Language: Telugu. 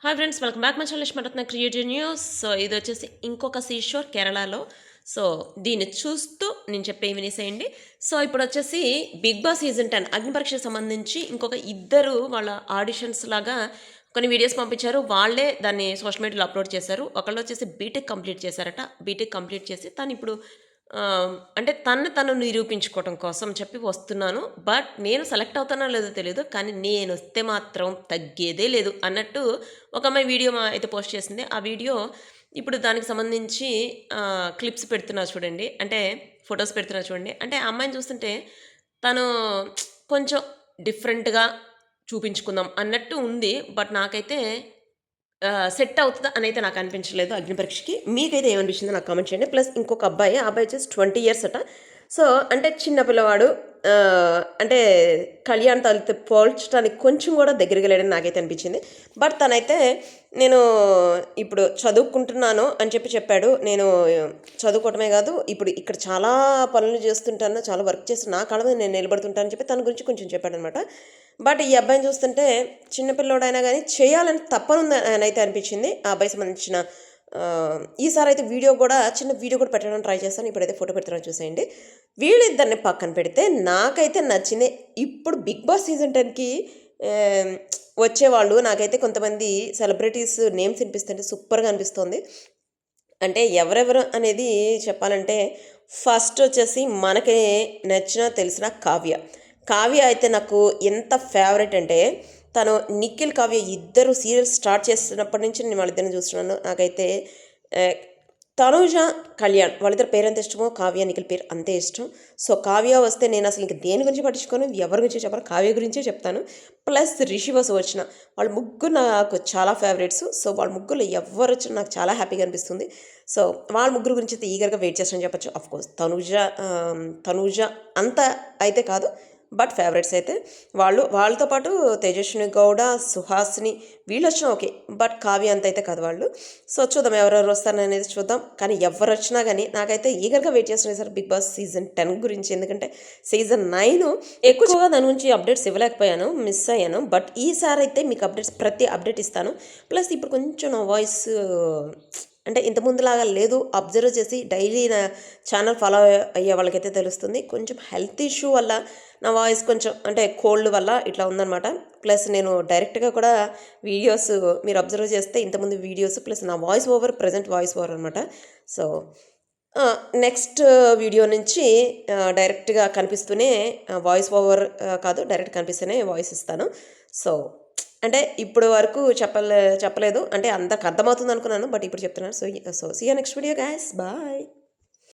Hi friends, welcome back my channel Lakshmaratna creative news. So ఇది వచ్చేసి ఇంకొక సీషోర్ కేరళలో. సో దీన్ని చూస్తూ నేను చెప్పేవి వినేసేయండి. సో ఇప్పుడు వచ్చేసి బిగ్ బాస్ సీజన్ 10 అగ్ని పరీక్షకు సంబంధించి ఇంకొక ఇద్దరు వాళ్ళ ఆడిషన్స్ లాగా కొన్ని వీడియోస్ పంపించారు. వాళ్ళే దాన్ని సోషల్ మీడియాలో అప్లోడ్ చేశారు. ఒకళ్ళు వచ్చేసి బీటెక్ కంప్లీట్ చేశారట. బీటెక్ కంప్లీట్ చేసి తను ఇప్పుడు అంటే తను నిరూపించుకోవటం కోసం చెప్పి వస్తున్నాను. బట్ నేను సెలెక్ట్ అవుతానో లేదో తెలీదు. కానీ నేనొస్తే మాత్రం తగ్గేదే లేదు అన్నట్టు ఒక అమ్మాయి వీడియో అయితే పోస్ట్ చేసింది. ఆ వీడియో ఇప్పుడు దానికి సంబంధించి క్లిప్స్ పెడుతున్నారు చూడండి. అంటే ఫోటోస్ పెడుతున్నారు చూడండి. అంటే ఆ అమ్మాయిని చూస్తుంటే తను కొంచెం డిఫరెంట్‌గా చూపించుకుందాం అన్నట్టు ఉంది. బట్ నాకైతే సెట్ అవుతదా అనైతే నాకు అనిపించలేదు అగ్ని పరీక్షకి. మీకైతే ఏమనిపించిందో నాకు కామెంట్ చేయండి. ప్లస్ ఇంకొక అబ్బాయి, ఆ అబ్బాయి వచ్చేసి 20 ఇయర్స్ అట. సో, అంటే చిన్న పిల్లవాడు. అంటే కళ్యాణ్ తనతో పోల్చడానికి కొంచెం కూడా దగ్గరగా లేడని నాకైతే అనిపించింది. బట్ తనైతే నేను ఇప్పుడు చదువుకుంటున్నాను అని చెప్పాడు. నేను చదువుకోవటమే కాదు, ఇప్పుడు ఇక్కడ చాలా పనులు చేస్తుంటాను, చాలా వర్క్ చేసి నా కాళ్ళ మీద నేను నిలబడుతుంటాను అని చెప్పి తన గురించి కొంచెం చెప్పాడనమాట. బట్ ఈ అబ్బాయిని చూస్తుంటే చిన్న పిల్లోడైనా గానీ చేయాలని తపనుందనైతే అనిపించింది. ఆ అబ్బాయికి సంబంధించిన ఈసారి అయితే చిన్న వీడియో కూడా పెట్టడానికి ట్రై చేస్తాను. ఇప్పుడైతే ఫోటో పెడుతున్నాను చూసేయండి. వీళ్ళిద్దరిని పక్కన పెడితే నాకైతే నచ్చింది. ఇప్పుడు 'బిగ్ బాస్' సీజన్ 10కి వచ్చేవాళ్ళు నాకైతే కొంతమంది సెలబ్రిటీస్ నేమ్స్ వినిపిస్తుంటే సూపర్‌గా అనిపిస్తోంది. అంటే ఎవరెవరు అనేది చెప్పాలంటే ఫస్ట్ వచ్చేసి మనకి నచ్చిన తెలిసిన కావ్య. కావ్య అయితే నాకు ఎంత ఫేవరెట్ అంటే తను నిఖిల్, కావ్య ఇద్దరు సీరియల్ స్టార్ట్ చేస్తున్నప్పటి నుంచి నేను వాళ్ళిద్దరిని చూస్తున్నాను. నాకైతే ఆహ్, తనూజ, కళ్యాణ్ వాళ్ళిద్దరి పేరెంత ఇష్టమో కావ్య, నిఖిల్ పేరు అంతే ఇష్టం. సో, కావ్య వస్తే నేను అసలు ఇంక దేని గురించి పట్టించుకోను. ఎవరి గురించి చెప్పను. కావ్య గురించే చెప్తాను. ప్లస్ రిషి వసు వచ్చిన వాళ్ళు ముగ్గురు నాకు చాలా ఫేవరెట్స్. సో, వాళ్ళ ముగ్గురులో ఎవ్వరొచ్చినా నాకు చాలా హ్యాపీగా అనిపిస్తుంది. సో, వాళ్ళ ముగ్గురు గురించి అయితే ఈగర్‌గా వెయిట్ చేస్తానని చెప్పొచ్చు. ఆఫ్‌కోర్స్ తనూజ అంత అయితే కాదు. బట్ ఫేవరెట్స్ అయితే వాళ్ళతో పాటు తేజస్విని గౌడ, సుహాసిని వీళ్ళొచ్చినా ఓకే. బట్ కావ్య అంత అయితే కాదు వాళ్ళు. సో, చూద్దాం ఎవరెవరు వస్తారనేది చూద్దాం. కానీ ఎవ్వరొచ్చినా గానీ నాకైతే ఈగర్‌గా వెయిట్ చేస్తున్నాను ఈసారి 'బిగ్ బాస్' సీజన్ 10 గురించి. ఎందుకంటే సీజన్ 9 ఎక్కువగా దాని గురించి అప్డేట్స్ ఇవ్వలేకపోయాను. మిస్ అయ్యాను. బట్ ఈసారైతే మీకు ప్రతి అప్డేట్ ఇస్తాను. ప్లస్ ఇప్పుడు కొంచెం నా వాయిస్ అంటే ఇంతకుముందులాగా లేదు. అబ్జర్వ్ చేసి డైలీ నా ఛానల్ ఫాలో అయ్యే వాళ్ళకైతే తెలుస్తుంది. కొంచెం హెల్త్ ఇష్యూ వల్ల నా వాయిస్ కొంచెం అంటే కోల్డ్ వల్ల ఇట్లా ఉందనమాట. ప్లస్ నేను డైరెక్ట్‌గా కూడా వీడియోస్ మీరు అబ్జర్వ్ చేస్తే ఇంతకుముందు వీడియోస్ ప్లస్ నా voice over present voice over అనమాట. సో, నెక్స్ట్ వీడియో నుంచి డైరెక్ట్‌గా కనిపిస్తూనే వాయిస్ ఓవర్ కాదు, డైరెక్ట్ కనిపిస్తూనే వాయిస్ ఇస్తాను. సో, అంటే ఇప్పుడు వరకు చెప్పలేదు. అంటే అందరికి అర్థమవుతుంది అనుకున్నాను. బట్ ఇప్పుడు చెప్తున్నాను. So, see you next video guys. Bye.